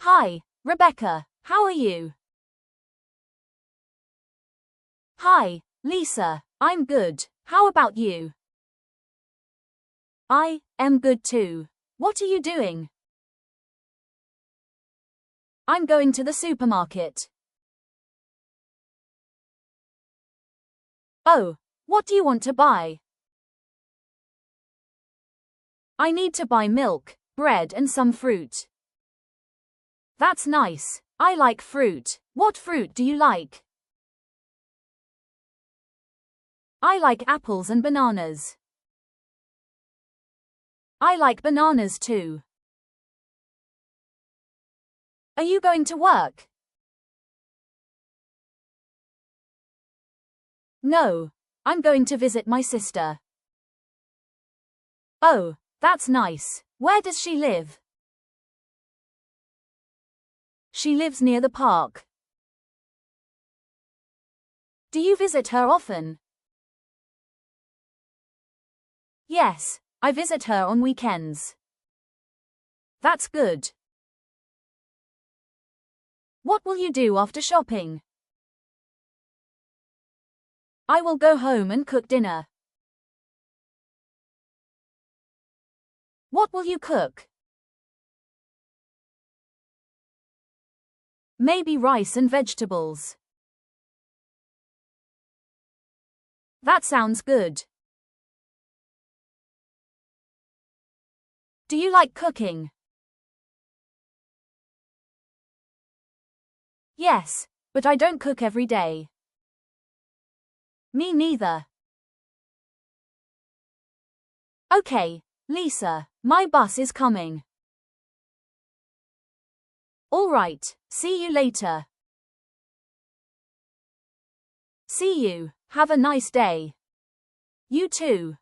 Hi, Rebecca, how are you? Hi, Lisa, I'm good. How about you? I am good too. What are you doing? I'm going to the supermarket. Oh, what do you want to buy? I need to buy milk, bread and some fruit. That's nice. I like fruit. What fruit do you like? I like apples and bananas. I like bananas too. Are you going to work? No, I'm going to visit my sister. Oh, that's nice. Where does she live? She lives near the park. Do you visit her often? Yes, I visit her on weekends. That's good. What will you do after shopping? I will go home and cook dinner. What will you cook? Maybe rice and vegetables. That sounds good. Do you like cooking? Yes, but I don't cook every day. Me neither. Okay, Lisa, my bus is coming. All right, see you later. See you, have a nice day. You too.